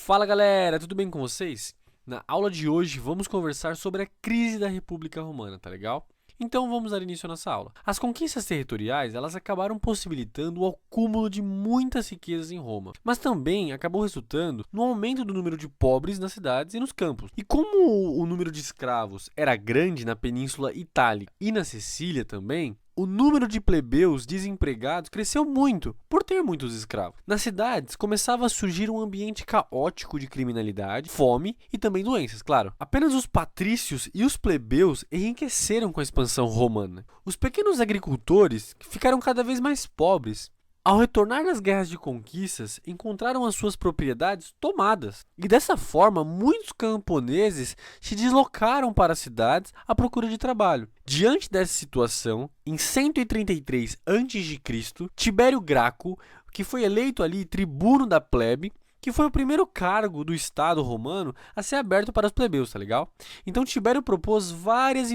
Fala galera, tudo bem com vocês? Na aula de hoje vamos conversar sobre a crise da República Romana, tá legal? Então vamos dar início à nossa aula. As conquistas territoriais, elas acabaram possibilitando o acúmulo de muitas riquezas em Roma, mas também acabou resultando no aumento do número de pobres nas cidades e nos campos. E como o número de escravos era grande na Península Itálica e na Sicília também, o número de plebeus desempregados cresceu muito, por ter muitos escravos. Nas cidades, começava a surgir um ambiente caótico de criminalidade, fome e também doenças, claro. Apenas os patrícios e os plebeus enriqueceram com a expansão romana. Os pequenos agricultores ficaram cada vez mais pobres. Ao retornar das guerras de conquistas, encontraram as suas propriedades tomadas. E dessa forma, muitos camponeses se deslocaram para as cidades à procura de trabalho. Diante dessa situação, em 133 a.C., Tibério Graco, que foi eleito ali tribuno da plebe, que foi o primeiro cargo do Estado romano a ser aberto para os plebeus, tá legal? Então Tibério propôs várias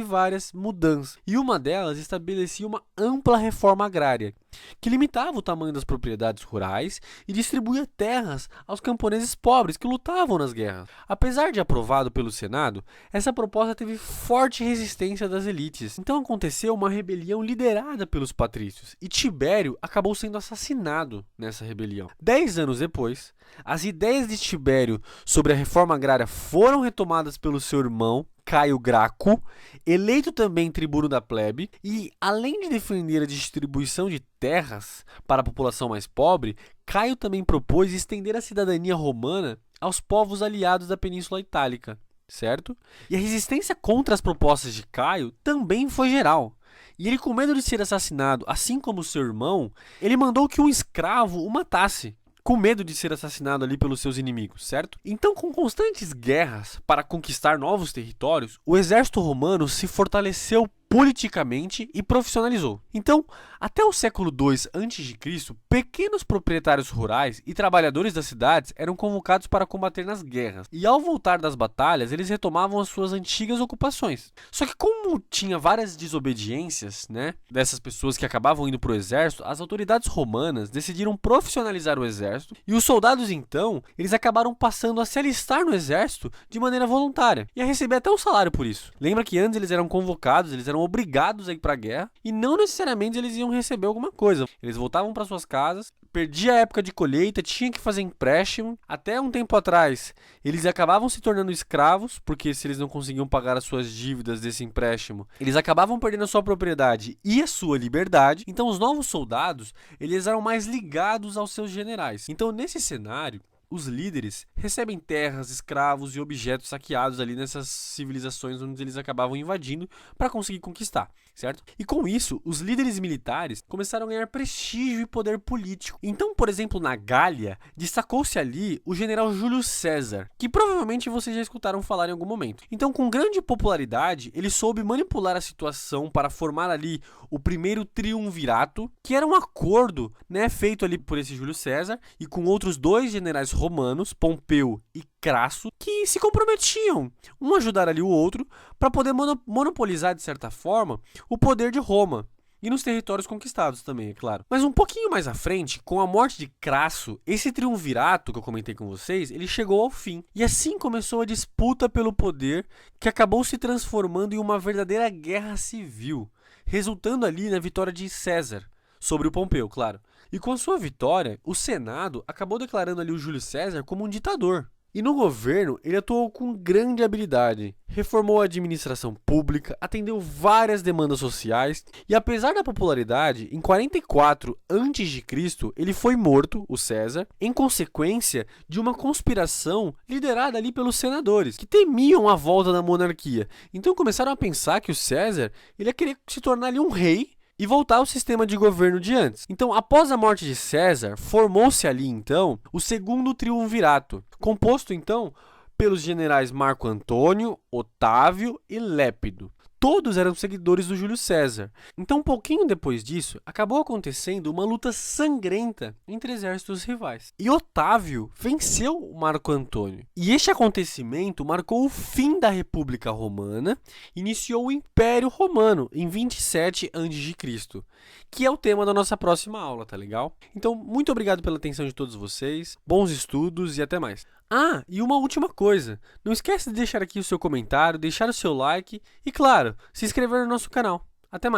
mudanças, e uma delas estabelecia uma ampla reforma agrária, que limitava o tamanho das propriedades rurais e distribuía terras aos camponeses pobres que lutavam nas guerras. Apesar de aprovado pelo Senado, essa proposta teve forte resistência das elites. Então aconteceu uma rebelião liderada pelos patrícios, e Tibério acabou sendo assassinado nessa rebelião. 10 anos depois, as ideias de Tibério sobre a reforma agrária foram retomadas pelo seu irmão, Caio Graco, eleito também tribuno da plebe, e além de defender a distribuição de terras para a população mais pobre, Caio também propôs estender a cidadania romana aos povos aliados da Península Itálica, certo? E a resistência contra as propostas de Caio também foi geral. E ele, com medo de ser assassinado, assim como seu irmão, ele mandou que um escravo o matasse, com medo de ser assassinado ali pelos seus inimigos, certo? Então, com constantes guerras para conquistar novos territórios, o exército romano se fortaleceu politicamente e profissionalizou. Então, até o século II a.C., pequenos proprietários rurais e trabalhadores das cidades eram convocados para combater nas guerras. E ao voltar das batalhas, eles retomavam as suas antigas ocupações. Só que como tinha várias desobediências, dessas pessoas que acabavam indo para o exército, as autoridades romanas decidiram profissionalizar o exército, e os soldados então, eles acabaram passando a se alistar no exército de maneira voluntária e a receber até um salário por isso. Lembra que antes eles eram convocados, eles eram obrigados a ir para a guerra, e não necessariamente eles iam receber alguma coisa. Eles voltavam para suas casas, perdia a época de colheita, tinha que fazer empréstimo. Até um tempo atrás, eles acabavam se tornando escravos, porque se eles não conseguiam pagar as suas dívidas desse empréstimo, eles acabavam perdendo a sua propriedade e a sua liberdade. Então os novos soldados, eles eram mais ligados aos seus generais. Então nesse cenário, os líderes recebem terras, escravos e objetos saqueados ali nessas civilizações onde eles acabavam invadindo para conseguir conquistar, certo? E com isso, os líderes militares começaram a ganhar prestígio e poder político. Então, por exemplo, na Gália, destacou-se ali o general Júlio César, que provavelmente vocês já escutaram falar em algum momento. Então, com grande popularidade, ele soube manipular a situação para formar ali o primeiro triunvirato, que era um acordo, feito ali por esse Júlio César e com outros dois generais romanos, Pompeu e Crasso, que se comprometiam um a ajudar ali o outro para poder monopolizar, de certa forma, o poder de Roma. E nos territórios conquistados também, é claro. Mas um pouquinho mais à frente, com a morte de Crasso, esse triunvirato que eu comentei com vocês, ele chegou ao fim. E assim começou a disputa pelo poder, que acabou se transformando em uma verdadeira guerra civil, resultando ali na vitória de César sobre o Pompeu, claro. E com a sua vitória, o Senado acabou declarando ali o Júlio César como um ditador. E no governo, ele atuou com grande habilidade, reformou a administração pública, atendeu várias demandas sociais, e apesar da popularidade, em 44 a.C., ele foi morto, o César, em consequência de uma conspiração liderada ali pelos senadores, que temiam a volta da monarquia. Então começaram a pensar que o César ele ia querer se tornar ali um rei, e voltar ao sistema de governo de antes. Então, após a morte de César, formou-se ali, então, o segundo triunvirato, composto, então, pelos generais Marco Antônio, Otávio e Lépido. todos eram seguidores do Júlio César. Então, um pouquinho depois disso, acabou acontecendo uma luta sangrenta entre exércitos rivais. E Otávio venceu o Marco Antônio. E este acontecimento marcou o fim da República Romana e iniciou o Império Romano em 27 a.C., que é o tema da nossa próxima aula, tá legal? Então, muito obrigado pela atenção de todos vocês, bons estudos e até mais. Ah, e uma última coisa, não esquece de deixar aqui o seu comentário, deixar o seu like e, claro, se inscrever no nosso canal. Até mais!